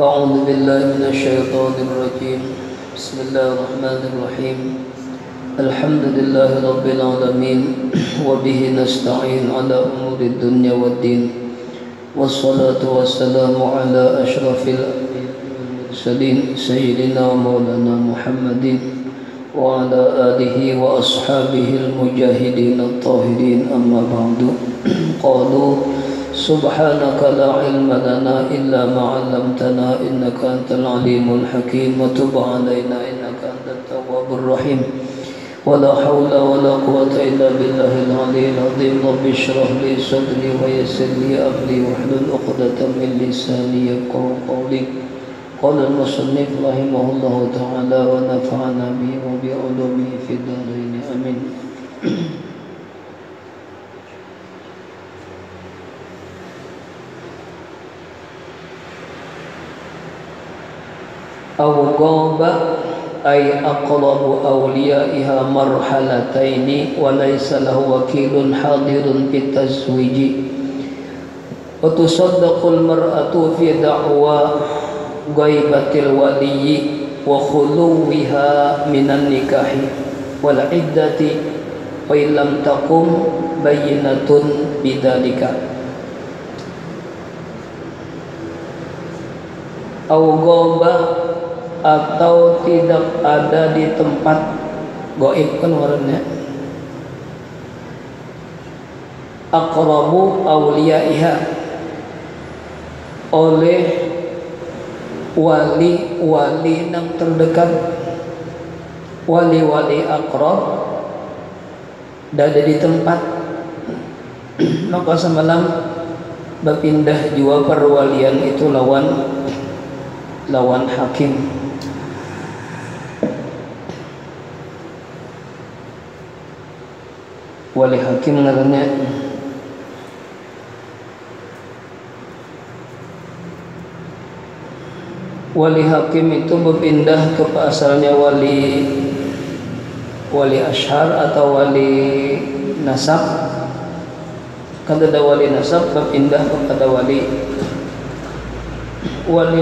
أعوذ بالله من الشيطان الرجيم. بسم الله الرحمن الرحيم. الحمد لله رب العالمين، وبه نستعين على أمور الدنيا والدين، والصلاة والسلام على أشرف الأنبياء والمرسلين سيدنا ومولانا محمد وعلى آله وأصحابه المجاهدين الطاهرين. أما بعد، قالوا سبحانك لا علم لنا إلا ما علمتنا إنك أنت العليم الحكيم، وتب علينا إنك أنت التواب الرحيم. ولا حول ولا قوة إلا بالله العلي العظيم. رب اشرح لي صدري ويسر لي أمري واحلل عقدة من لساني يفقهوا قولي. قال المصنف رحمه الله تعالى ونفعنا به وبعلومه في الدارين آمين. أو غاب أي أقرب أوليائها مرحلتين وليس له وكيل حاضر بالتزويج. وتصدق المرأة في دعوى غيبة الولي وخلوها من النكاح والعدة وإن لم تقم بينة بذلك. أو غاب atau tidak ada di tempat, gaib kan warnanya, aqrabu awliyaiha, oleh wali-wali yang terdekat, wali-wali aqrab ada di tempat. Maka semalam berpindah jua perwalian itu lawan hakim. Wali hakim ngarannya wali hakim itu berpindah ke asalnya wali ashar atau wali nasab. Kada ada wali nasab berpindah kepada wali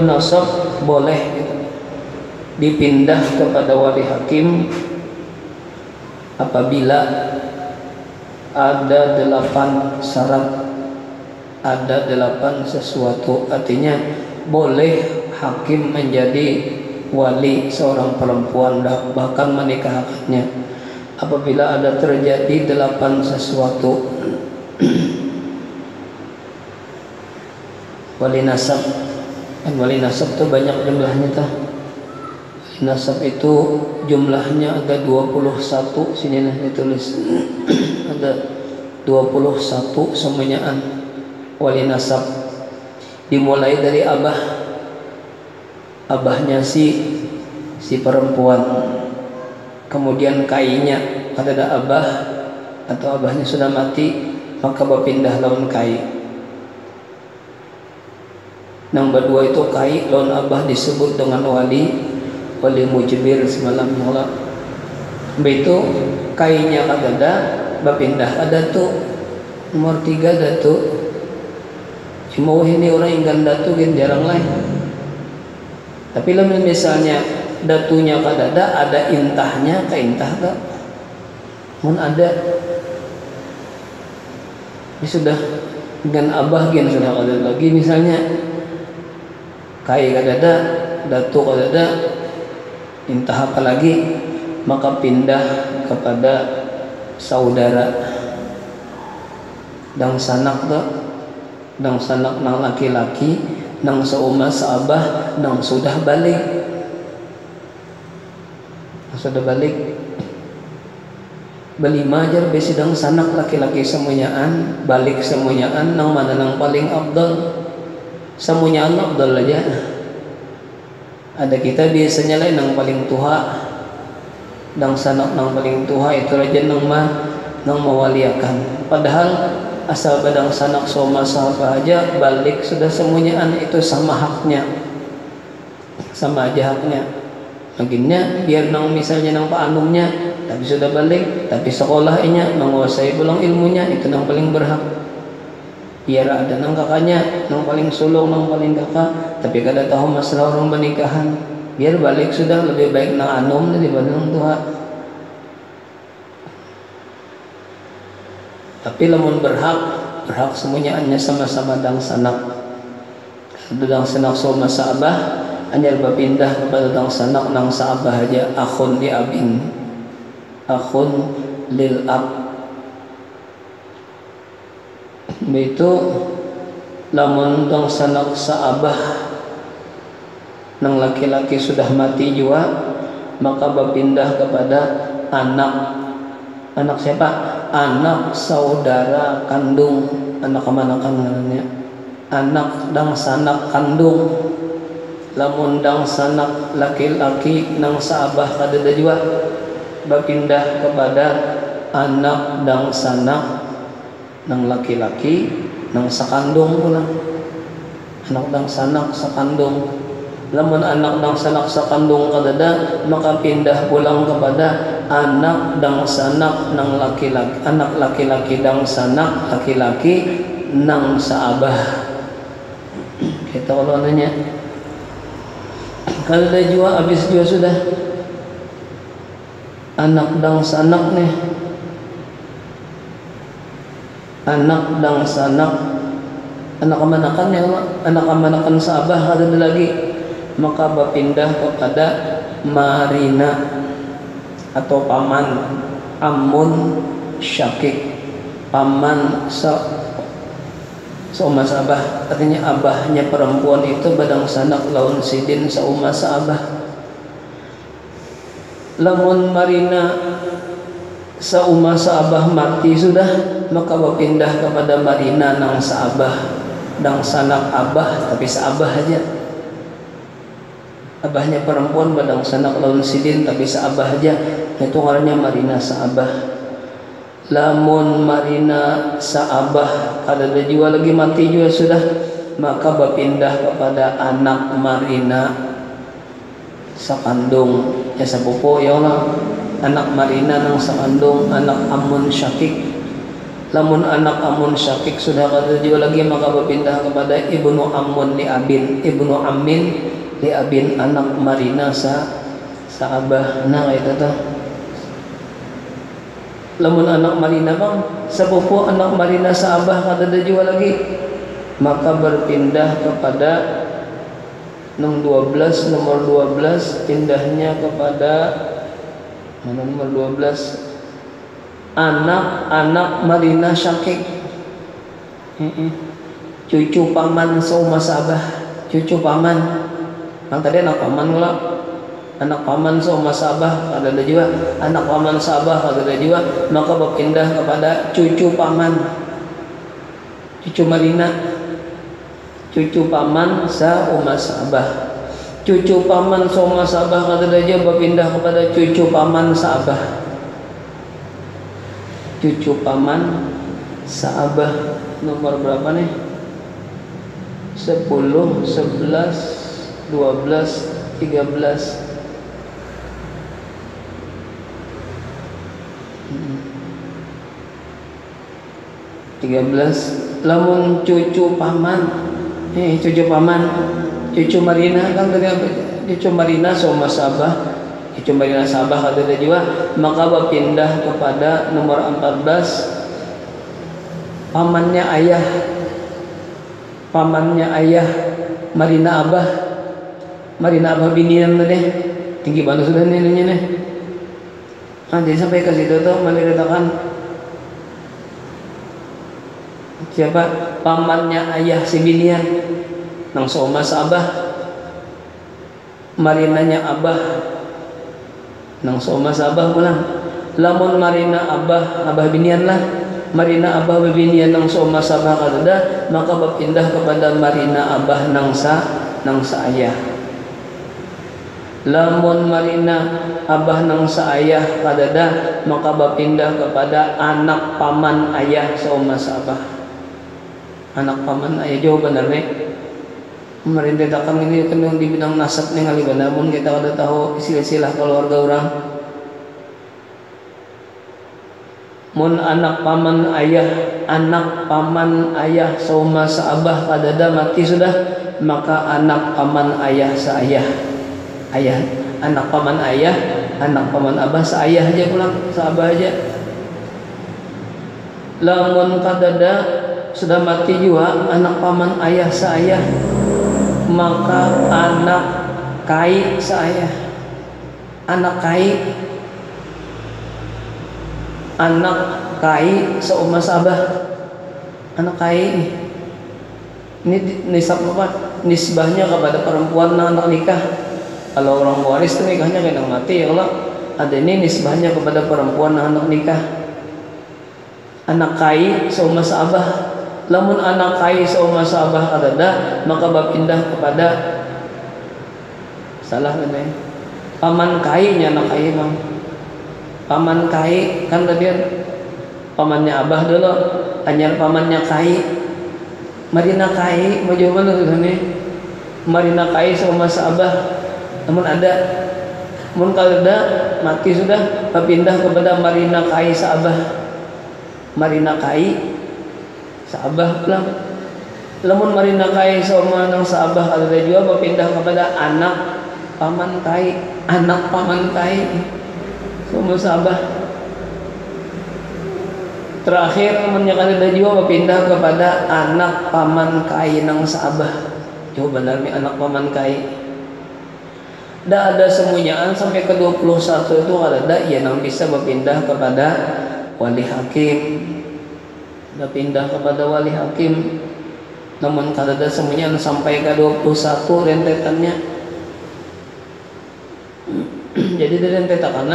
nasab, boleh gitu, dipindah kepada wali hakim apabila ada 8 syarat, ada 8 sesuatu. Artinya boleh hakim menjadi wali seorang perempuan bahkan menikahkannya apabila ada terjadi 8 sesuatu. Wali nasab, kan wali nasab itu banyak jumlahnya tuh. Wali nasab itu jumlahnya ada 21, sini nah ditulis ada 21 semuanyaan wali nasab. Dimulai dari abahnya si perempuan, kemudian kainya, kalau ada abah atau abahnya sudah mati maka berpindah lawan kai. Nomor 2 itu kai lawan abah disebut dengan wali mujbir semalam nolak. Begitu kainya kada berpindah, ada tuh nomor 3 datu. Cuma ini orang ingin datu kan jarang lain. Tapi lah misalnya datunya kada ada intahnya, ke intah tak? Mun ada, ini sudah dengan abah gen sudah kada lagi. Misalnya kai kada ada, datu kada ada, intah apa lagi, maka pindah kepada saudara dang sanak nang laki-laki nang seumah seabah nang sudah balik belima ajar besi dang sanak laki-laki semuanyaan balik semuanyaan nang mana nang paling afdal, semuanyaan afdal aja. Ada kita biasanya lain nang paling tua, nang sanak nang paling tua itu aja nang mewaliakan. Padahal asal badang sanak soma sahabat aja balik sudah semuanyaan itu sama haknya, sama aja haknya. Akhirnya biar nang misalnya nang pak anumnya tapi sudah balik, tapi sekolahnya menguasai pulang ilmunya, itu nang paling berhak. biar ada nang kakaknya, nang paling sulung, nang paling kakak, tapi kada tahu masalah orang pernikahan, biar balik sudah lebih baik nang anom daripada nang tua. Tapi lamun berhak semuanya hanya sama-sama dang sanak. Dang sanak so masa abah, hanya berpindah kepada dang sanak nang saabah aja, akhun li abin, akhun lil ab. Itu lamun dang sanak saabah nang laki-laki sudah mati juga, maka berpindah kepada anak siapa? Anak saudara kandung. Anak kemana kan namanya? Anak dang sanak kandung. Lamun dang sanak laki-laki nang saabah kadada juga berpindah kepada anak dang sanak nang laki-laki nang sakandung pula. Anak dang sanak sakandung. Lamun anak dang sanak sakandung kadada, maka pindah pulang kepada anak dang sanak nang laki-laki, anak laki-laki dang sanak laki-laki nang saabah. Kita kalau nanya, kalau dah jua habis jua sudah anak dang sanak nih, anak dang sanak, anak kemanakan ya Allah, anak kemanakan saabah ada lagi, maka berpindah kepada marina atau paman, amun, syakik, paman seumah saabah. Artinya abahnya perempuan itu badang sanak laun sidin seumah saabah. Lamun marina seumah saabah mati sudah, maka berpindah kepada marina nang saabah dang sanak abah tapi saabah aja. Abahnya perempuan badang sanak laun sidin tapi saabah aja, itu ngarannya marina saabah. Lamun marina saabah kadada jiwa lagi mati juga sudah, maka berpindah kepada anak marina sakandung ya sepupu ya Allah, anak marina nang sakandung, anak amun syakik. Lamun anak amun syakik sudah kadada jiwa lagi, maka berpindah kepada ibnu amun li abin, ibnu amin li abin, anak marina saabah. Nah itu tuh. Lamun anak marina bang sepupu anak marina saabah kadada jiwa lagi, maka berpindah kepada nomor 12 pindahnya kepada mana nomor 12, anak marina syakik, cucu paman seumah saabah, cucu paman. Yang tadi anak paman pula, anak paman seumah saabah ada juga, anak paman saabah ada juga, maka berpindah kepada cucu paman, cucu marina, cucu paman seumah saabah. Cucu paman seumah saabah ada juga berpindah kepada cucu paman saabah, cucu paman saabah. Nomor berapa nih? 10, 11, 12, 13. Lamun cucu paman, cucu marina kan tadi apa? Cucu marina sama saabah, cucu marina saabah ada juga, maka berpindah kepada nomor 14, pamannya ayah marina abah, marina abah binian tadi tinggi banget sudah nilainya nih. Nanti sampai ke situ tuh menceritakan siapa pamannya ayah si binian nang soma saabah, marinanya abah nang soma saabah pulang. Lamun marina abah binian lah, marina abah binian nang soma saabah kadada, maka berpindah kepada marina abah nang sa ayah. Lamun marina abah nang sa ayah kadada, maka berpindah kepada anak paman ayah soma saabah. Anak paman ayah jauh benar nih. Merintah kami ini kendung di bidang nasab nih kali benar. Namun kita kada tahu istilah keluarga orang. mun anak paman ayah sauma saabah kadada mati sudah, maka anak paman ayah seayah. Anak paman ayah, anak paman abah seayah aja pulang, seabah aja. Lamun kadada sudah mati juga anak paman ayah seayah, maka anak kai seayah. Anak kai seumah sabah. Anak kai ini nisab apa? Nisbahnya kepada perempuan anak nikah. Kalau orang waris itu nikahnya kena mati, ya Allah. Ada ini nisbahnya kepada perempuan anak nikah. Anak kai seumah sabah. Lamun anak kai seumah sabah kadada, maka berpindah kepada salah benar. Paman kai nya anak kai bang. Paman kai kan tadi pamannya abah dulu, anyar pamannya kai. Marina kai mau jawaban tuh nih. Marina kai sama abah. Namun ada, mun kalda mati sudah berpindah kepada Marina kai saabah. Marina kai saabah pulang. Lamun Marina kai sama nang saabah kalda juga berpindah kepada anak paman kai, anak paman kai sama saabah. Terakhir menyatakan ada juga berpindah kepada anak paman kai nang saabah. Coba benar nih anak paman kai. Dah ada semuanyaan sampai ke 21 itu ada ya nang bisa berpindah kepada wali hakim. Berpindah kepada wali hakim. Namun kalau ada semuanyaan sampai ke 21 rentetannya. Jadi dari rentetan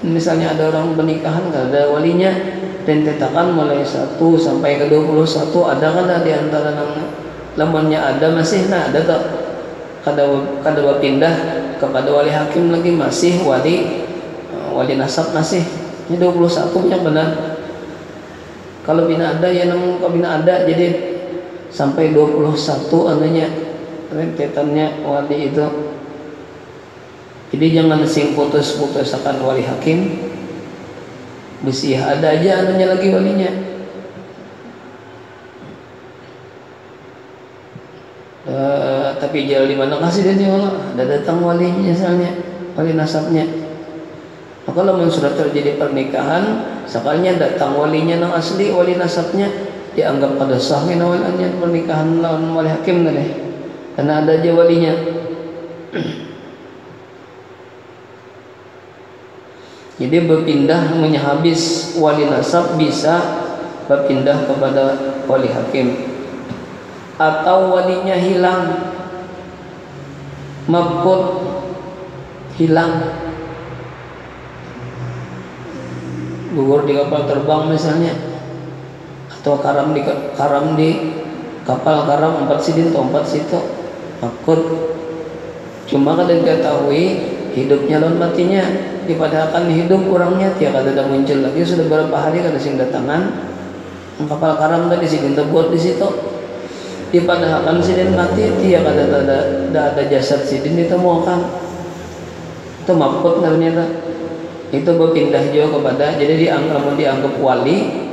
misalnya ada orang pernikahan kalau ada walinya, rentetakan mulai 1 sampai ke 21 ada kan di antara lamunnya ada masih ada tak kada berpindah kepada wali hakim lagi masih wali nasab masih ini 21 punya benar. Kalau bina ada ya nang bina ada jadi sampai 21 anunya rentetannya wali itu. Jadi jangan sing putus-putus akan wali hakim. Besi ada aja anunya lagi walinya. Tapi jalan di mana kasih dia Allah. Ada datang walinya misalnya, wali nasabnya. Maka kalau sudah terjadi pernikahan, sekalinya datang walinya nang asli, wali nasabnya dianggap pada sahnya awalnya pernikahan lawan wali hakim tadi. Karena ada aja walinya. Jadi berpindah habis wali nasab bisa berpindah kepada wali hakim. Atau walinya hilang, mabut hilang, gugur di kapal terbang misalnya, atau karam di kapal karam 4 sidin atau 4 situ, mabut. Cuma kalian ketahui hidupnya lawan matinya, dipadahkan hidup kurangnya tiap ada muncul lagi sudah berapa hari kada sing datangan kapal karam tadi sing terbuat di situ. Dipadahkan sidin mati tiap ada jasad sidin ditemukan. Itu mabut ternyata. Itu berpindah juga kepada, jadi dianggap wali,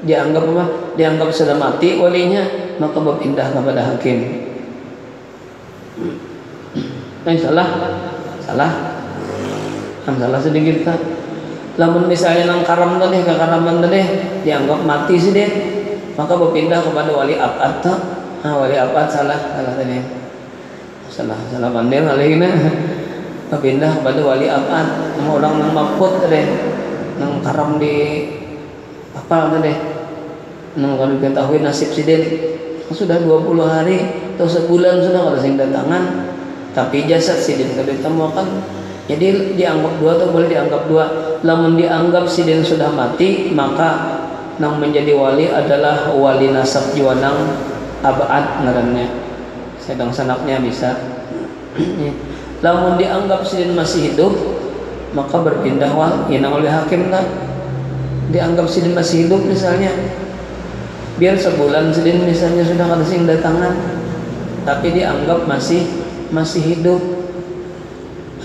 dianggap apa? Dianggap sudah mati walinya, maka berpindah kepada hakim. Salah sedikit kan. Lamun misalnya nang karam tadi, ke karaman tadi dianggap mati sih deh, maka berpindah kepada wali abad. Wali abad salah tadi. Salah pandai kali ini. Berpindah kepada wali abad. Nama orang nang maput tadi, nang karam di apa tadi, nang kalau diketahui nasib sidin sudah 20 hari atau sebulan sudah kada sing datangan, tapi jasad sidin kada ditemukan. Jadi dianggap dua atau boleh dianggap dua. Lamun dianggap sidin sudah mati, maka nang menjadi wali adalah wali nasab juanang abad ngarannya. Sedang sanaknya bisa. Lamun dianggap sidin masih hidup, maka berpindah wali oleh hakim kan. Dianggap sidin masih hidup misalnya, biar sebulan sidin misalnya sudah kada sing datangan, tapi dianggap masih hidup.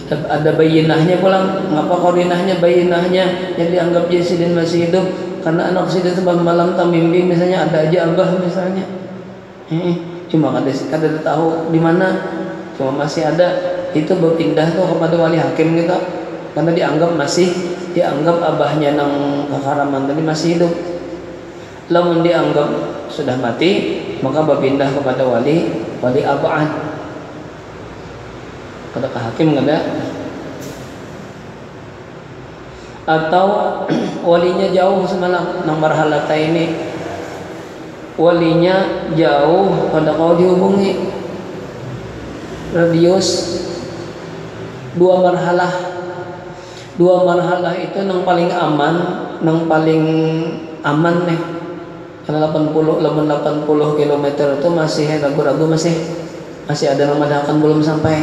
ada bayinahnya pulang. Ngapa korinahnya bayinahnya yang dianggap jadi sidin masih hidup? Karena anak sidin itu malam tak mimpi misalnya ada aja abah misalnya. Cuma kada tahu di mana, cuma masih ada, itu berpindah tuh kepada wali hakim kita karena dianggap abahnya nang kakaraman tadi masih hidup. Lamun dianggap sudah mati maka berpindah kepada wali abad. Kada ke hakim kada. Atau walinya jauh semalam nang marhalata ini, walinya jauh pada kau dihubungi radius 2 marhalah. 2 marhalah itu nang paling aman nih. Karena 80 km itu masih ragu-ragu, masih ada yang madakan belum sampai.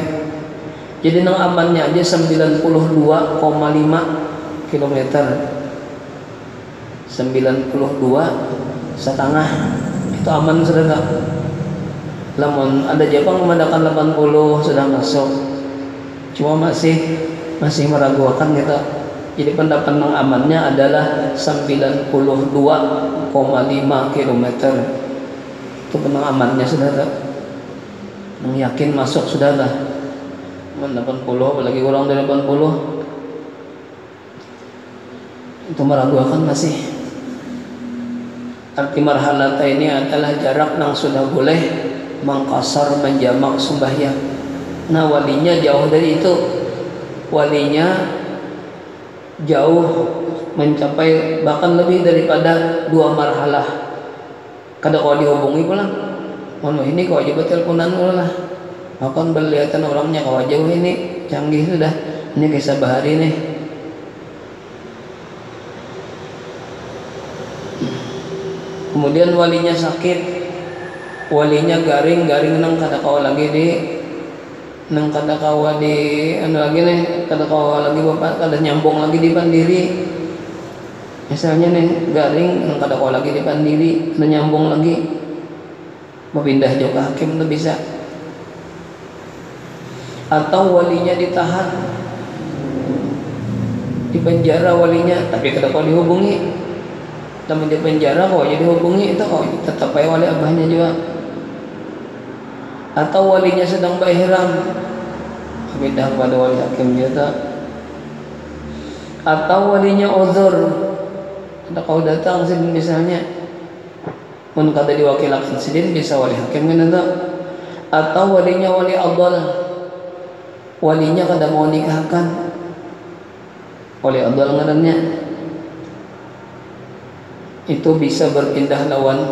Jadi nang amannya aja 92,5 km. 92,5 itu aman sudah enggak? Lamun ada Jepang memadakan 80 sudah masuk. Cuma masih meragukan kita. Jadi pendapat yang amannya adalah 92,5 km. Itu penang amannya sudah tak? Yang yakin masuk sudah tak? 80 apalagi kurang dari 80 itu meragukan masih. Arti marhalata ini adalah jarak yang sudah boleh mengkasar menjamak sembahyang. Nah walinya jauh dari itu, walinya jauh mencapai bahkan lebih daripada 2 marhalah. Kada kau dihubungi pulang, mana ini kau aja teleponan lah, makan berlihatan orangnya kau jauh ini canggih sudah, ini kisah bahari nih. Kemudian walinya sakit, walinya garing nang kada kau lagi di nang kada kau di anu lagi nih, kada kau lagi bapak kada nyambung lagi di pandiri. Misalnya nih garing nang kada kau lagi di pandiri, kada nyambung lagi, berpindah juga hakim itu bisa. Atau walinya ditahan di penjara walinya, tapi kada kau dihubungi. Namun di penjara kok jadi hubungi itu kok tetap aja wali abahnya juga. Atau walinya sedang berihram, pindah kepada wali hakim juga. Atau walinya uzur, ada kau datang sidin misalnya, pun kada diwakilkan sidin bisa wali hakim kan itu. Atau walinya wali adal, walinya kada mau nikahkan, wali adal ngarannya. Itu bisa berpindah lawan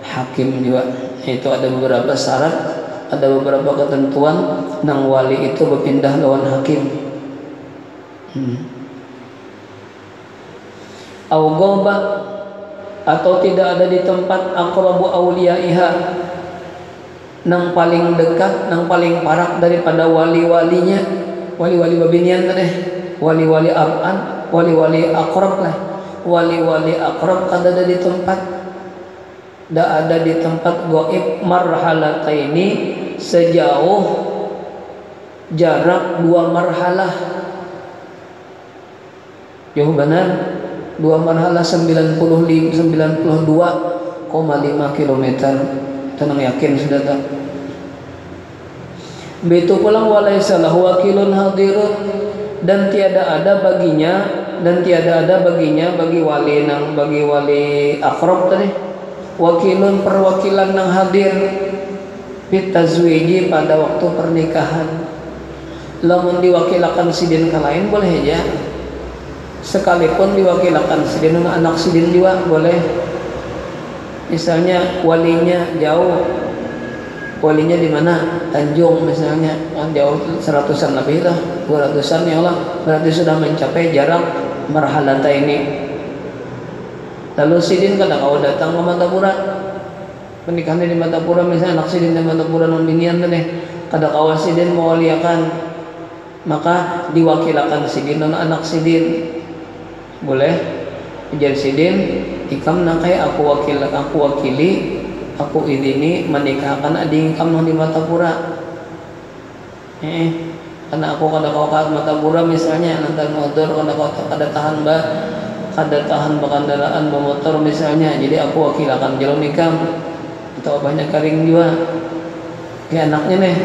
hakim juga. Itu ada beberapa syarat, ada beberapa ketentuan nang wali itu berpindah lawan hakim. Au ghaba, atau tidak ada di tempat aqrabu auliyaiha, nang paling dekat, nang paling parak daripada wali-walinya, wali-wali babinian teh, wali-wali ab'an, wali-wali aqrab lah. Wali-wali aqrab kada ada di tempat, tidak ada di tempat gaib marhalata ini sejauh jarak 2 marhalah. Jauh benar 2 marhalah 92,5 km. Tenang yakin sudah tak? Begitu pulang walaysa lahu wakilun hadirun, dan tiada ada baginya bagi wali aqrab tadi wakilun perwakilan nang hadir fit tazwiji pada waktu pernikahan. Lamun diwakilakan sidin ka lain boleh aja, sekalipun diwakilakan sidin anak sidin juga boleh. Misalnya walinya jauh, walinya di mana? Tanjung misalnya, jauh 100-an lebih lah, 200-an ya Allah, berarti sudah mencapai jarak marhalata ini. Lalu sidin kada kau datang ke Matapura, pernikahannya di Matapura misalnya, anak sidin di Matapura non binian tadi, kada kau sidin mewaliakan, maka diwakilakan sidin non anak sidin boleh menjadi sidin. Ikam nakai aku wakili, aku ini menikahkan adik kamu di Matapura. karena aku kada mata pura misalnya nanti motor kada tahan kendaraan bermotor misalnya, jadi aku wakilakan jalan nikam atau banyak karing juga kayak anaknya nih,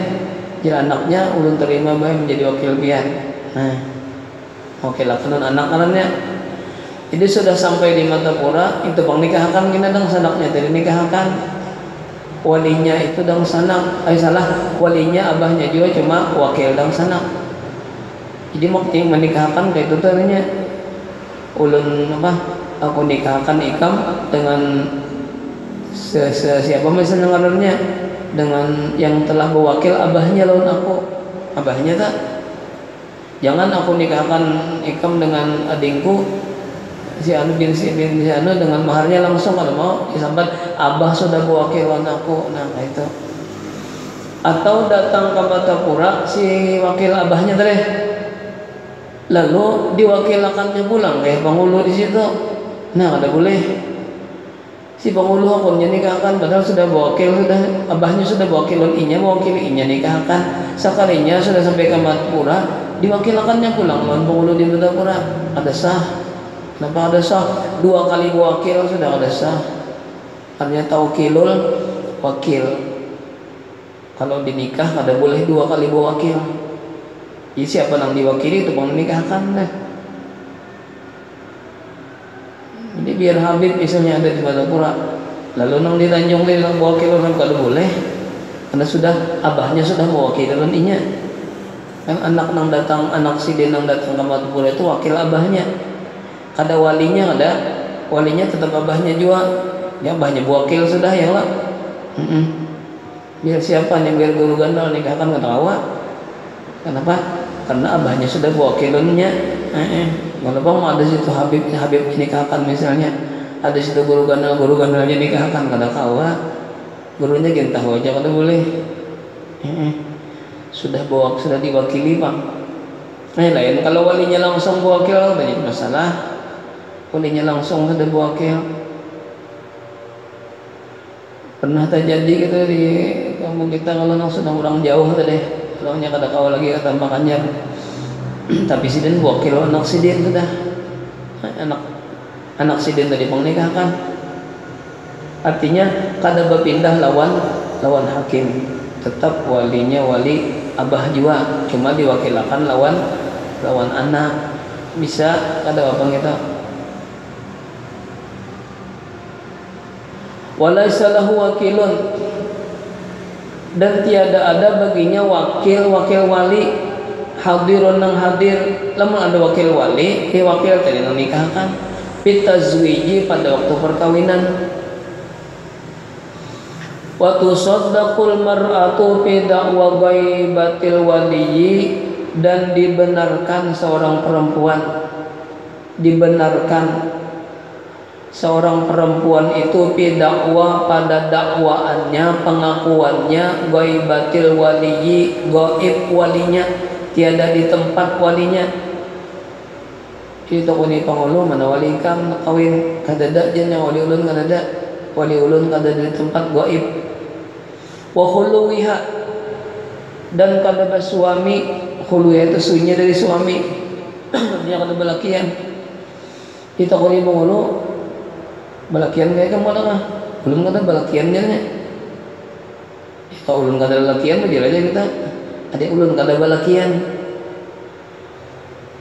jadi anaknya ulun terima bae menjadi wakil pian. Nah, wakilakan anak-anaknya. Jadi sudah sampai di Matapura itu bang nikahkan kita dang sanaknya dari nikahkan walinya itu dang sanak, walinya abahnya juga cuma wakil dang sanak. Jadi maksudnya menikahkan kayak itu tadinya ulun aku nikahkan ikam dengan siapa misalnya ngarannya, dengan yang telah berwakil abahnya lawan aku, abahnya tak. Jangan aku nikahkan ikam dengan adingku si anu bin anu dengan maharnya langsung, kalau mau disambat abah sudah berwakil lawan aku. Nah itu. Atau datang ke Matapura si wakil abahnya tadi, lalu diwakilakannya pulang kayak pengulu di situ. Nah kada boleh. Si pengulu hukumnya nikahkan padahal sudah berwakil, sudah abahnya sudah berwakil inya, mewakili inya nikahkan. Sekalinya sudah sampai ke Matapura diwakilakannya pulang lawan pengulu di Matapura. Ada sah. Kenapa ada sah? 2 kali berwakil sudah ada sah. Artinya taukilul wakil. Kalau dinikah kada boleh 2 kali berwakil. Jadi siapa yang diwakili itu pun nikahkan deh. Jadi biar Habib misalnya ada di Matapura, lalu nang di Tanjung dia wakil orang kada boleh, karena sudah abahnya sudah mewakili dan inya. Kan anak nang datang, anak sidin nang datang ke Matapura itu wakil abahnya. Kada walinya, kada walinya tetap abahnya juga. Ya abahnya wakil sudah ya lah. Biar siapa yang biar guru gandal nikahkan kada awak. Kenapa? Karena abahnya sudah wakilnya. Kalau bang ada situ Habib nikahkan misalnya, ada situ guru gandalnya nikahkan kada kawa, gurunya kita tahu aja kada boleh. Sudah diwakili bang. Lain kalau walinya langsung wakil banyak masalah. Walinya langsung sudah wakil. Pernah terjadi gitu di kampung kita kalau nang sudah orang jauh tadi, kalau kada kawa lagi kata makannya. Tapi sidin wakil anak sidin sudah, anak sidin tadi pengnikahkan. Artinya kada berpindah lawan hakim, tetap walinya wali abah juga, cuma diwakilkan lawan anak. Bisa kada apa kita. Walaisa lahu wakilun, dan tiada ada baginya wakil wali. Hadirun nang hadir, lamun ada wakil wali, wakil tadi nang nikahkan bitazwiji pada waktu perkawinan. Wa tusaddaqul mar'atu fi da'wa ghaibatil waliyyi, dan dibenarkan seorang perempuan itu fi dakwa pada dakwaannya, pengakuannya ghaibatil waliyyi, gaib walinya, tiada di tempat walinya. Itu kuni pangulu mana wali kam kawin kadada jen yang wali ulun kadada di tempat gaib. Wa khuluwiha, dan kada bersuami, khuluwiha itu sunya dari suami. Dia kada balakian. Itu kuni pangulu balakian kayak kamu ada belum kada balakiannya nya. Kalau ulun kada balakian bejer aja kita. Ada ulun kada balakian,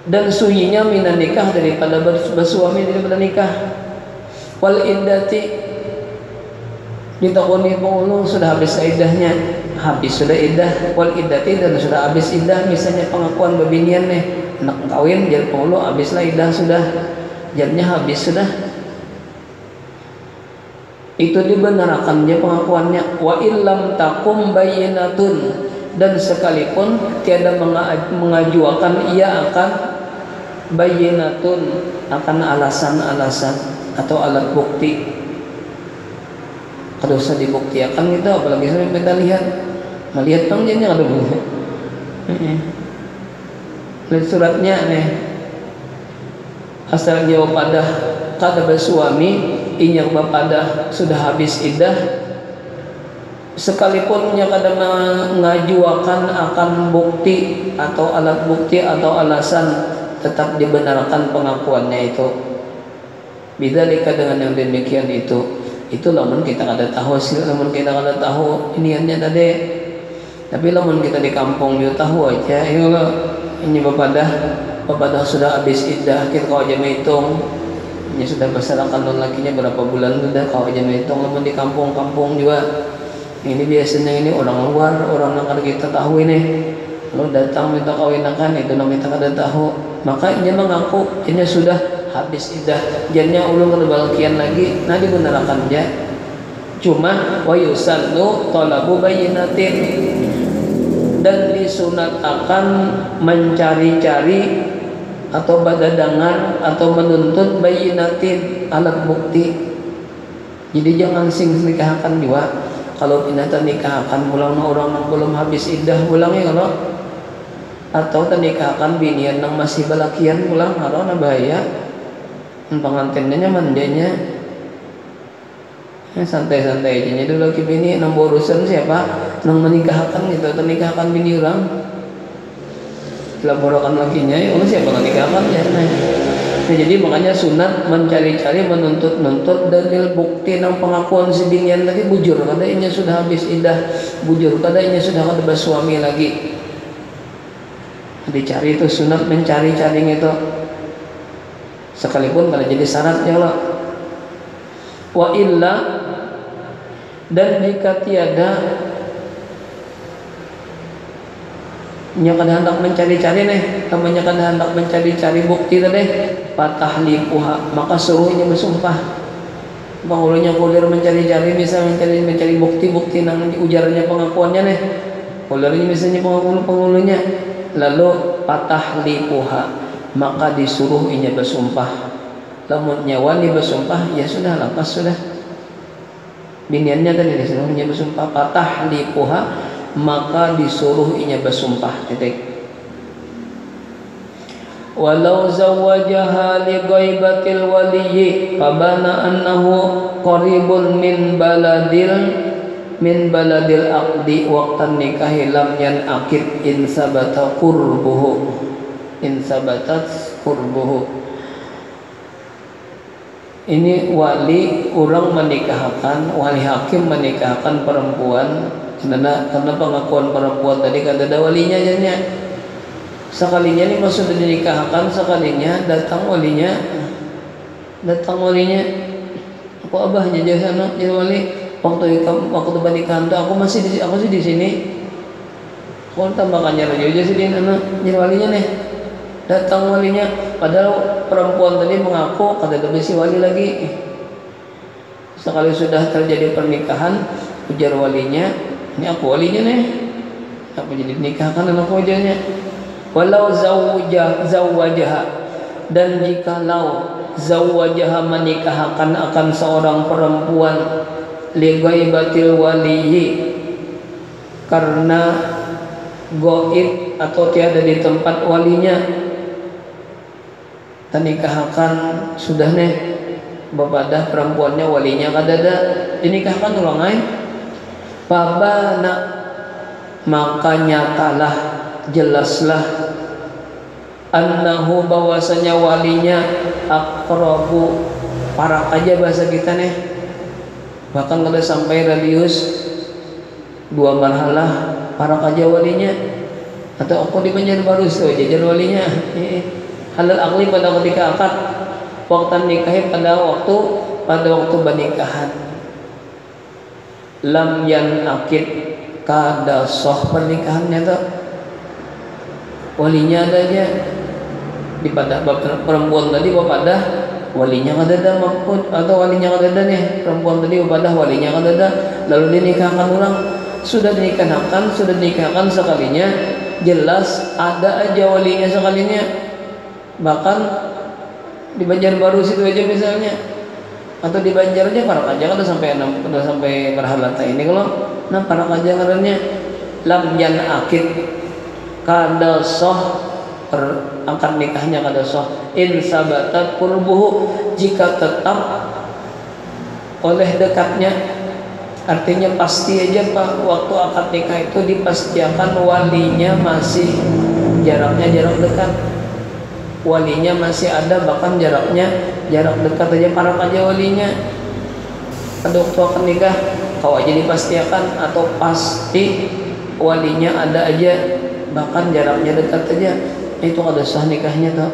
dan sunyinya minan nikah daripada bersuami daripada nikah. Wal iddati, ditakoni pengulu sudah habis iddahnya, sudah iddah. Wal iddati, dan sudah habis iddah, misalnya pengakuan babinian nih anak kawin jadi pengulu habislah iddah sudah, jadinya habis sudah. Itu dibenarkan dia pengakuannya. Wa illam takum bayyinatun, dan sekalipun tiada mengajukan ia akan bayyinatun, akan alasan-alasan atau alat bukti. Kalau usah dibuktikan gitu, apalagi sampai kita melihat panggilnya ada boleh. Lihat suratnya nih, asal jawab pada kata bersuami, inya bapada sudah habis iddah, sekalipun nya kada mengajuakan akan bukti atau alat bukti atau alasan, tetap dibenarkan pengakuannya itu. Bidzalika dengan yang demikian itu lamun kita kada tahu sih, lamun kita kada tahu iniannya tadi. Tapi lamun kita di kampung dia tahu aja, ini bapadah sudah habis iddah, kita kau aja menghitung, ini sudah berserakan non lakinya berapa bulan sudah, kau aja menghitung. Lamun di kampung-kampung juga, ini biasanya ini orang luar, orang yang kada kita tahu ini, lalu datang minta kawinakan, itu namanya kita kada tahu, maka ini mengaku ini sudah habis iddah, jadinya ulung kada balkian lagi, nah dibenarkan dia. Cuma wa yusannu talabu bayyinatin, dan disunatakan mencari-cari atau badadangan atau menuntut bayyinatin, alat bukti. Jadi jangan sing nikahkan juga. Kalau pinata nikahkan ulang orang yang belum habis iddah ulang ya kalau, atau nikahkan binian yang masih balakian ulang kalau na bahaya. Pengantinnya mandanya santai-santai aja. Jadi laki bini nang urusan siapa nang menikahkan gitu, atau nikahkan bini orang laporan lakinya ya siapa nang nikahkan ya. Nah, jadi makanya sunat mencari-cari menuntut dalil bukti nang pengakuan si binian tadi bujur kadanya sudah habis iddah, bujur kadanya sudah kada bersuami lagi. Dicari itu sunat mencari-cari itu, sekalipun kada jadi syaratnya lah. Wa illa, dan jika tiada nya kada hendak mencari-cari namanya kada hendak mencari-cari bukti tadi, patahliquha, maka suruhnya bersumpah. Pengulunya kulir mencari-cari, bisa mencari bukti-bukti nang ujarnya pengakuannya kulirnya misalnya pengulunya, lalu patahliquha, maka disuruh inya bersumpah. Lamun nyawani bersumpah ya sudah, lepas sudah. Biniannya tadi disuruhnya bersumpah, patahliquha, maka disuruh inya bersumpah. Titik. Walau zawajaha li ghaibatil waliyyi fabana annahu qaribun min baladil aqdi waqtan nikahi lam yanaqid in sabatat qurbuhu. Ini wali orang menikahkan, wali hakim menikahkan perempuan karena pengakuan perempuan tadi kada ada walinya jadinya. Sekalinya ini maksud dinikahkan, sekalinya datang walinya, aku abahnya jadi sana jadi wali. Waktu pernikahan tuh aku sih di sini. Aku tambahkannya aja jadi sini anak jadi walinya datang walinya, padahal perempuan tadi mengaku kada ada si wali lagi. Sekali sudah terjadi pernikahan, ujar walinya, ini aku walinya apa jadi nikahkan dan aku wajahnya. Walau zawwajaha, dan jikalau zawwajaha menikahkan akan seorang perempuan li ghaibatil waliyyi, karena goib atau tiada di tempat walinya, tanikahkan sudah bapadah perempuannya walinya kadada, dinikahkan ulang lain. Pabana, maka nyatalah, jelaslah, annahu bahwasanya walinya aqrabu, parak aja bahasa kita bahkan kada sampai radius 2 marhalah, parak aja walinya. Atau aku di Banjarbaru itu jajar walinya halal akli pada ketika akad, waktu nikahi pada waktu pernikahan. Lam yan akid, kada soh pernikahannya tuh, walinya ada aja di pada perempuan tadi pada walinya kada ada maupun atau walinya kada ada perempuan tadi pada walinya kada ada, lalu dinikahkan orang. Sudah dinikahkan sekalinya, jelas ada aja walinya sekalinya. Bahkan di Banjarbaru situ aja misalnya, atau di Banjar aja parak aja kada sampai berhalata ini kalau parak aja karena lam yan akid, kada soh akad nikahnya kada soh, in sabatat qurbuhu, jika tetap oleh dekatnya Artinya pasti aja Pak, waktu akad nikah itu dipastikan walinya masih jarak dekat. Walinya masih ada, bahkan jarak dekat aja para aja walinya. Ada waktu akad nikah kau aja dipastikan atau pasti walinya ada aja, bahkan jaraknya dekat aja. Itu ada sah nikahnya tuh.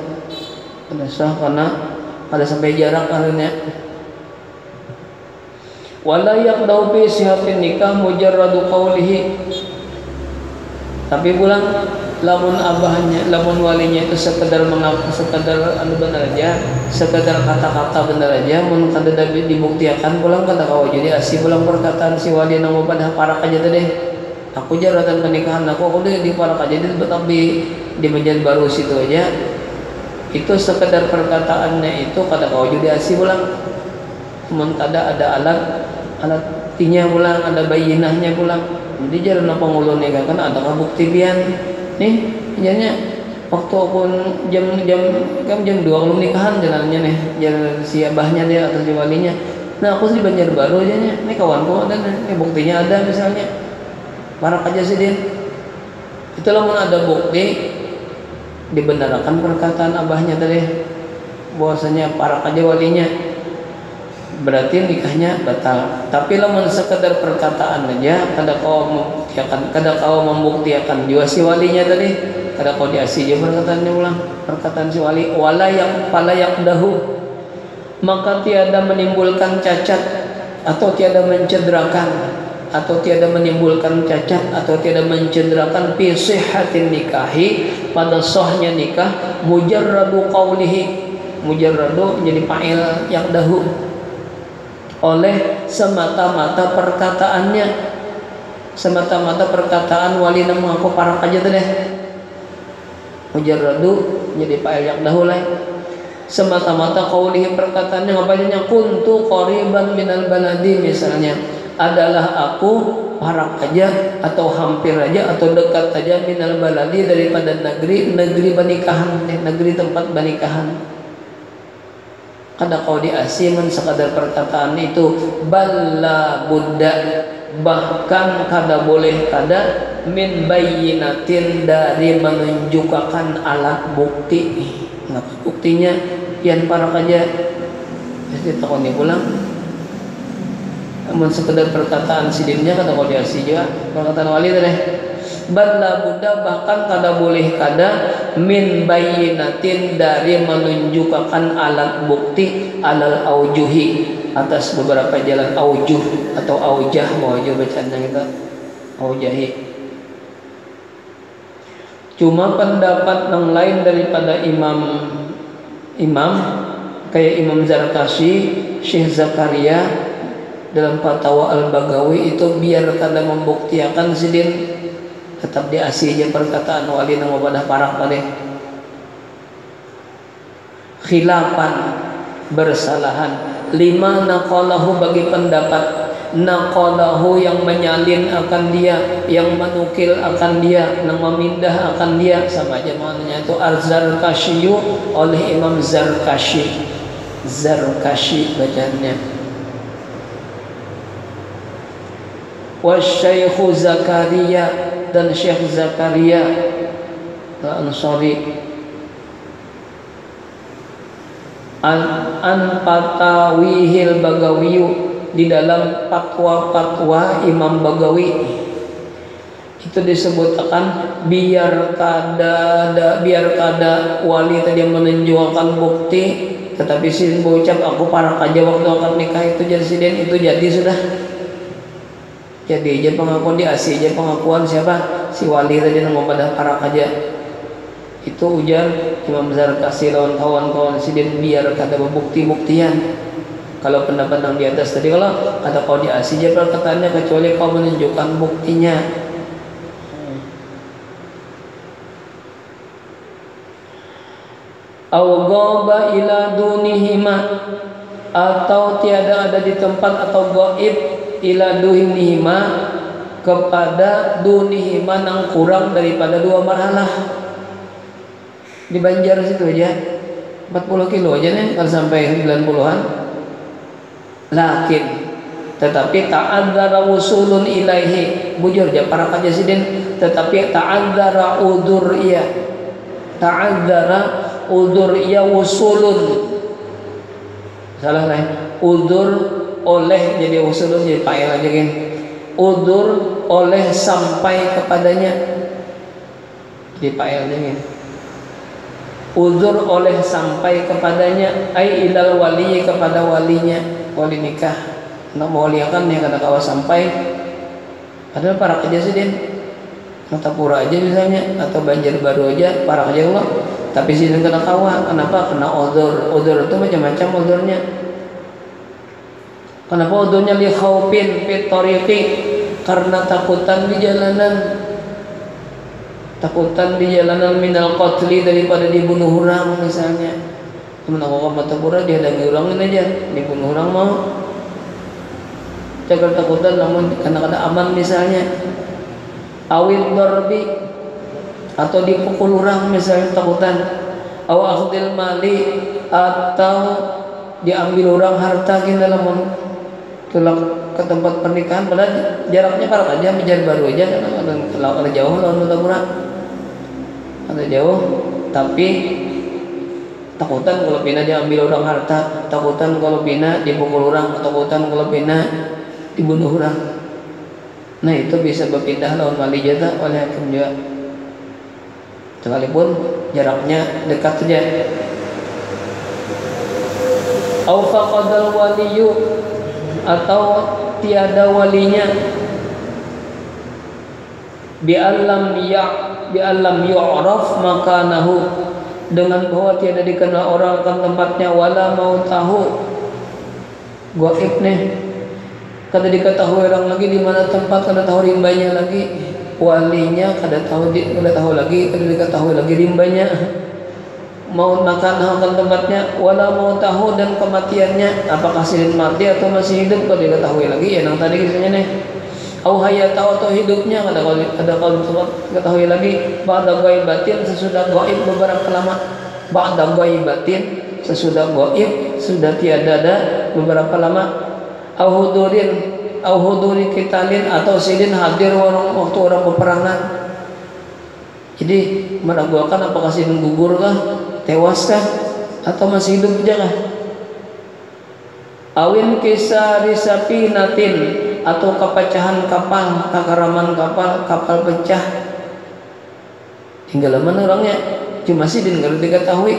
Ada sah karena ada sampai jarak akhirnya. Wala yaqdau fi sihatin nikah mujarradu qawlihi. Tapi pulang lamun abahnya, lamun walinya itu sekedar mengaku, sekedar benar aja, sekedar kata-kata benar aja, mun kada dibuktikan pulang kata kau jadi asih pulang perkataan si wali nang pada parak aja tadi. Aku jaratan pernikahan aku udah di parak aja di menjadi baru situ aja. Itu sekedar perkataannya itu kata kau jadi asih pulang. Mun kada ada alat tinya pulang, ada bayinahnya pulang. Jadi jalan apa ngulun nikah kan ada bukti pian. Nih, jadinya waktu pun jam 2 belum nikahan jalannya nih, jalan si abahnya dia atau si walinya. Nah aku sih Banjarbaru aja nih, ini kawanku ada nih, buktinya ada misalnya. Parak aja sih Din. Itulah mau ada bukti dibenarkan perkataan abahnya tadi, bahwasanya parak aja walinya, berarti nikahnya batal. Tapi lamun sekedar perkataan aja, kada kau membuktikan juga si walinya tadi, kada kau diasi aja perkataannya ulang, perkataan si wali. Wala yang dahu, maka tiada menimbulkan cacat atau tiada mencederakan atau tiada menimbulkan cacat atau tiada mencederakan fi sihhatin nikahi, pada sahnya nikah, mujarradu qaulihi, mujarradu menjadi fa'il yang dahu, oleh semata-mata perkataannya, semata-mata perkataan wali nama aku parak aja tuh deh. Mujarradu jadi fa'il yang dahulu, semata-mata qaulihi perkataannya ngapanya kuntu qariban minal baladi, misalnya adalah aku parak aja atau hampir aja atau dekat aja minal baladi daripada negeri pernikahan, negeri tempat pernikahan. Kada kau diasiman sekadar perkataan itu, balla buddha, bahkan kada boleh kada min bayyinatin, dari menunjukkan alat bukti. Nah buktinya pian parak aja jadi takon ni pulang. Namun sekedar perkataan sidinnya kada kau diasi juga perkataan wali tadi. Balla buddha, bahkan kada boleh kada min bayyinatin, dari menunjukkan alat bukti, alal aujuhi, atas beberapa jalan aujuh atau aujah, mau aja bacaannya kita aujahi. Cuma pendapat yang lain daripada imam kayak Imam Zarkashi, Syekh Zakaria dalam Fatwa Al-Bagawi itu biar kada membuktikan sidin, tetap diasi aja perkataan wali nang wadah parak tadi. Khilafan, bersalahan, lima naqalahu, bagi pendapat naqalahu yang menyalin akan dia, yang menukil akan dia, yang memindah akan dia, sama aja maknanya itu Al-Zarkashi oleh Imam Zarkashi bacaannya. Wasyaihu Zakaria, dan Syekh Zakaria Al-Ansari an Fatawihil Bagawi, di dalam fatwa Imam Bagawi itu disebutkan biar kada wali tadi menunjukkan bukti, tetapi si bocap aku parak aja waktu akad nikah itu jadi sidin, itu jadi sudah. Jadi aja pengakuan diasi aja pengakuan siapa si wali tadi nama pada parak aja. Itu ujar Imam Zarkashi lawan kawan-kawan sidin biar kada bukti-buktian. Kalau pendapat yang di atas tadi, kalau kata kau diasi aja perkataannya kecuali kau menunjukkan buktinya. Au ghaba ila dunihima, atau tiada ada di tempat, atau gaib ila dunihima, kepada dunihima nang kurang daripada 2 marhalah. Di Banjar situ aja 40 kilo aja nih, kalau sampai 90-an. Lakin tetapi ta'adzara wusulun ilaihi, bujur ja para kajasidin, tetapi ta'adzara udur iya, ta'adzara udur iya wusulun, salah lain, udur oleh jadi wusulun jadi pael aja kan, udur oleh sampai kepadanya jadi pael aja kan, udur oleh sampai kepadanya, ai ilal wali kepada walinya, wali nikah. Nak mau liakan yang kata kawas sampai adalah para kejasidin Natapura aja misalnya atau Banjarbaru aja para kerja Allah, tapi sidin kena kawa. Kenapa? Kena odor. Odor itu macam-macam odornya. Kenapa odornya li khaufin fi tariqi, karena takutan di jalanan, takutan di jalanan minal qatli, daripada dibunuh orang misalnya. Temen aku ke Natapura dihadangi orangin aja, dibunuh orang mau. Jangan takutan namun kadang-kadang aman misalnya, awil darbi atau dipukul orang misalnya takutan, aw akhdil mali atau diambil orang harta kita lamun tulang ke tempat pernikahan, padahal jaraknya parah aja Banjarbaru aja, kalau ada jauh lawan Natapura ada jauh, tapi takutan kalau pina diambil orang harta, takutan kalau pina dipukul orang, takutan kalau pina dibunuh orang. Nah itu bisa berpindah lawan wali jata oleh hakim juga, sekalipun jaraknya dekat saja. Au faqadal waliyu, atau tiada walinya, bi allam yu'raf makanahu, dengan bahwa tiada dikenal orang akan tempatnya, wala mau tahu gaib nih, kada diketahui orang lagi di mana tempat, kada tahu rimbanya lagi, walinya kada tahu lagi, kada diketahui lagi rimbanya, mau makan akan tempatnya, wala mau tahu dan kematiannya, apakah sidin mati atau masih hidup kada diketahui lagi, ya yang tadi kisahnya nih. Au hayatau, atau hidupnya kada kalau diketahui lagi, ba'da ghaibatin, sesudah gaib beberapa lama, ba'da ghaibatin, sesudah gaib sudah tiada ada beberapa lama. Au huduri qitalin, atau sidin hadir waktu orang peperangan. Jadi meragukan apakah sidin gugur kah, tewas kah, atau masih hidup aja kah. Awin kisari sapinatin, atau kepecahan kapal, kekeraman kapal pecah, tinggal mana orangnya, cuma sidin kalau diketahui.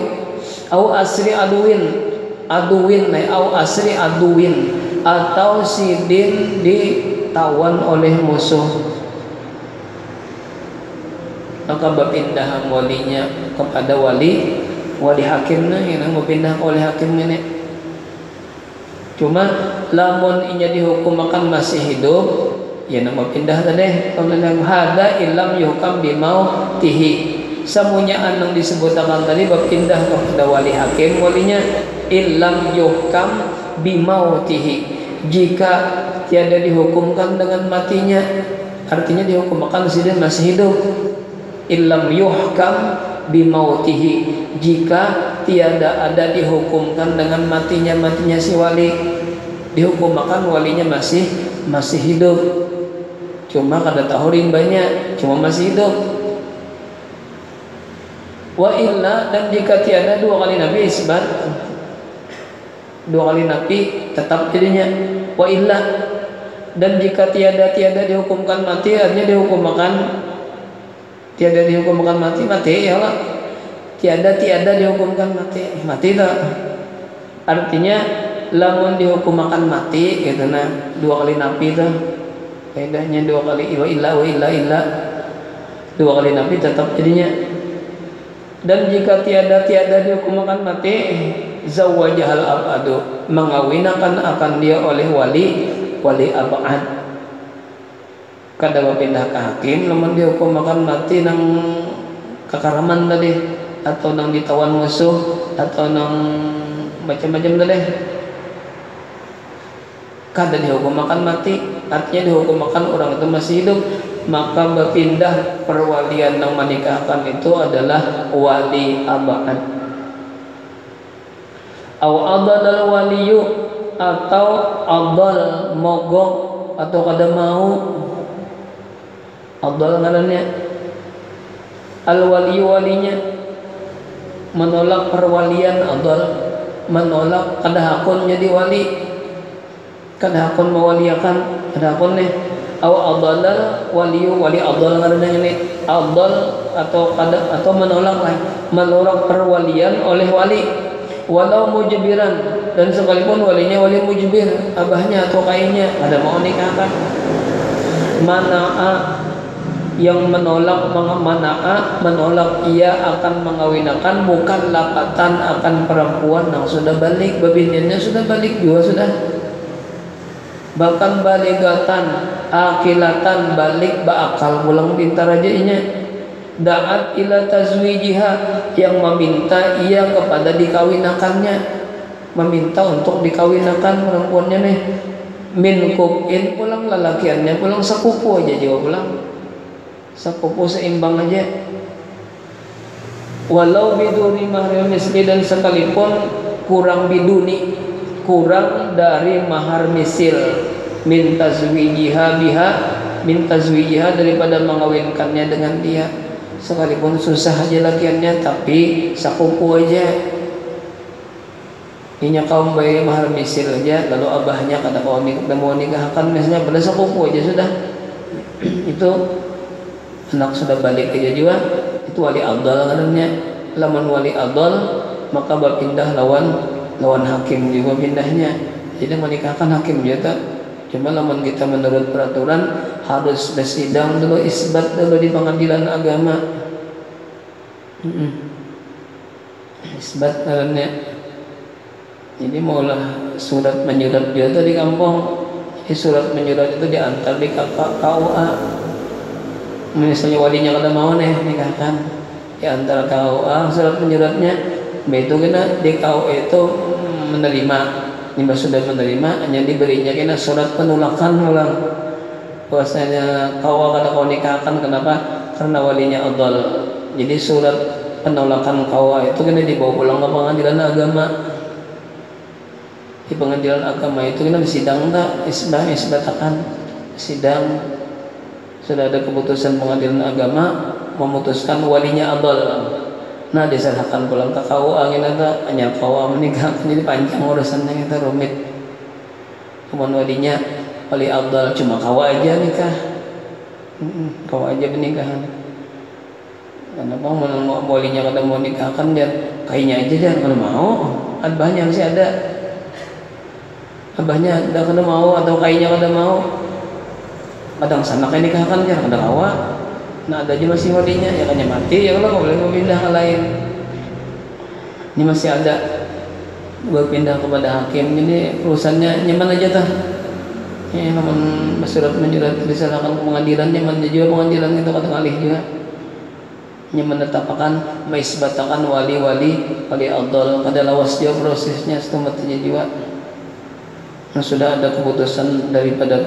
Au asri aduin, au asri aduin, atau sidin ditawan oleh musuh, maka berpindah walinya kepada wali hakimnya yang berpindah oleh hakimnya nih. Cuma lamun inya dihukum akan masih hidup, ya nama pindah tadi. Kalau yang hada ilam yuhkam bimautihi, semuanya yang disebutkan tadi berpindah kepada wali hakim, walinya ilam yuhkam bimautihi, jika tiada dihukumkan dengan matinya, artinya dihukumkan sidin masih hidup. Illam yuhkam bimautihi, jika tiada ada dihukumkan dengan matinya si wali, dihukumkan walinya masih hidup, cuma kada tahu rimbanya, cuma masih hidup. Wa illa, dan jika tiada dua kali nabi isbat, dua kali nabi tetap jadinya. Wa illa, dan jika tiada dihukumkan mati, artinya dihukumkan tiada dihukumkan mati ya Allah, tiada dihukumkan mati tak, artinya lamun dihukumkan mati gitu nah, dua kali nabi tuh kaidahnya, dua kali wa illa dua kali nabi tetap jadinya. Dan jika tiada dihukumkan mati, zawajahal abadu, mengawinakan akan dia oleh wali abad. Kada berpindah ke hakim, namun dihukum makan mati nang kekaraman tadi, atau nang ditawan musuh, atau nang macam-macam tadi, kada dihukum makan mati, artinya dihukum makan orang itu masih hidup, maka berpindah perwalian nang menikahkan itu adalah wali abad. Aw adal waliyu, atau adal mogok atau kada mau. Adal ngarannya al-wali, walinya menolak perwalian, adal menolak kada hakun jadi wali, kada hakun mewaliakan, kada hakun nih. Aw adalal waliyu, wali adal ngarannya ini adal atau menolak lah, menolak perwalian oleh wali, walau mujbiran, dan sekalipun walinya wali mujbir, abahnya atau kayaknya ada mau nikahkan. Mana'a, yang menolak, menolak ia akan mengawinkan bukan lapatan akan perempuan yang sudah balik, babinnya sudah balik juga sudah, bahkan baligatan akilatan, balik beakal pulang pintar aja inya. Da'at ila tazwijiha, yang meminta ia kepada dikawinakannya, meminta untuk dikawinakan perempuannya nih. Min kub'in, pulang lalakiannya pulang sekupu aja juga pulang, sekupu seimbang aja. Walau biduni mahar misli, dan sekalipun kurang biduni, kurang dari mahar misil. Min tazwijiha biha, min tazwijiha, daripada mengawinkannya dengan dia. Sekalipun susah aja lakiannya, tapi sakupu aja. Inya kaum bayar mahar misil aja, lalu abahnya kata kau mau nikahkan, misalnya pada sakupu aja sudah. Itu anak sudah balik aja juga, itu wali adal namanya. Lamun wali adal maka berpindah lawan hakim juga pindahnya. Jadi menikahkan hakim juga. Cuma lamun kita menurut peraturan harus bersidang dulu, isbat dulu di pengadilan agama. Isbat namanya. Jadi maulah surat menyurat dia tuh di kampung. Surat menyurat itu diantar di KUA. Misalnya walinya kada mau nih nikahkan, diantar KUA surat menyuratnya. Begitu kena di KUA itu menerima. Ini sudah menerima, hanya diberinya kena surat penolakan ulang. Bahwasanya KUA kada kau nikahkan, kenapa? Karena walinya adal. Jadi surat penolakan KUA itu kena dibawa pulang ke pengadilan agama. Di pengadilan agama itu kena disidang tak, isbatakan sidang. Sudah ada keputusan pengadilan agama memutuskan walinya adal. Nah diserahkan pulang ke KUA, hanya KUA menikahkan, jadi panjang urusannya, kita rumit. Kemudian walinya wali adal, cuma KUA aja nikah, KUA aja pernikahan. Kenapa walinya kada mau nikahkan, dia kayaknya aja dia kada mau. Abahnya masih ada, abahnya ada kada mau, atau kayaknya kada mau. Kadang sana kayak nikahkan dia kada KUA. Nah ada aja masih walinya, ya kan mati, ya kalau boleh pindah ke lain. Ini masih ada berpindah kepada hakim. Ini urusannya nyaman aja tuh. Ya, namun surat menyurat diserahkan ke pengadilan, nyaman aja juga pengadilan itu kata alih juga. Nyaman menetapkan, meisbatakan wali adal, kada lawas juga prosesnya setelah aja juga. Nah sudah ada keputusan daripada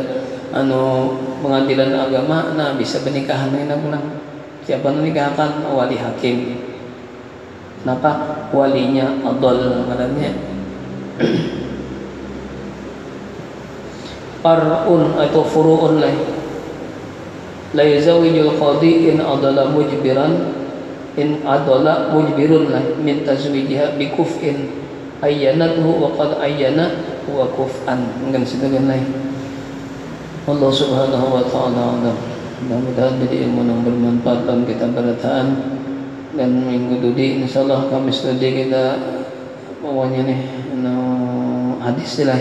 pengadilan agama, nah bisa pernikahan ini pulang. Siapa menikahkan? Wali hakim. Kenapa? Walinya adal maknanya. Far'un atau furu'un lah. La yazawijul qadi in adala mujbiran, in adala mujbirun lah min tazwijiha bi kuf'in ayyanathu wa qad ayyana wa kuf'an. Mungkin sebagian lain. Allah subhanahu wa ta'ala alam. Mudah-mudahan jadi ilmu yang bermanfaat dalam kita berataan. Dan minggu dudi insyaallah kami studi kita bawahnya nih hadis lah,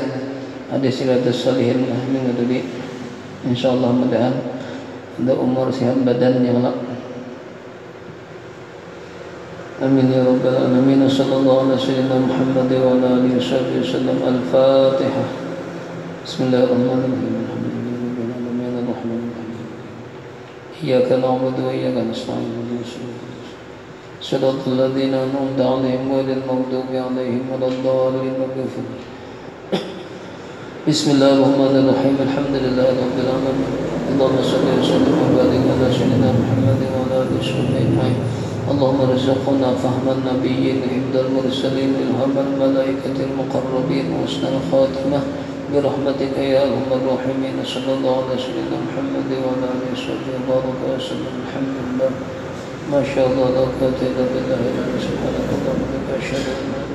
hadis riwayat salihin lah minggu dudi insyaallah. Mudahan ada umur sehat badan yang lak. Amin ya rabbal alamin. Sallallahu alaihi wasallam Muhammad wa ala alihi wasallam. Al-Fatihah. Bismillahirrahmanirrahim. Iyyaka na'budu wa iyyaka nasta'in. Shiratal ladzina an'amta 'alaihim ghairil maghdubi 'alaihim waladdallin. Bismillahirrahmanirrahim. Alhamdulillahi rabbil alamin. Allahumma shalli wa sallim wa barik ala sayyidina Muhammad wa ala alihi wasallam. اللهم ارزقنا فهم النبيين حفظ المرسلين إلهام الملائكة المقربين وحسن الخاتمة برحمتك يا أرحم الراحمين. صلى الله على سيدنا محمد وعلى آله وصحبه وبارك وسلم. الحمد لله ما شاء الله لا قوة إلا بالله. سبحانك اللهم وبحمدك أشهد أن لا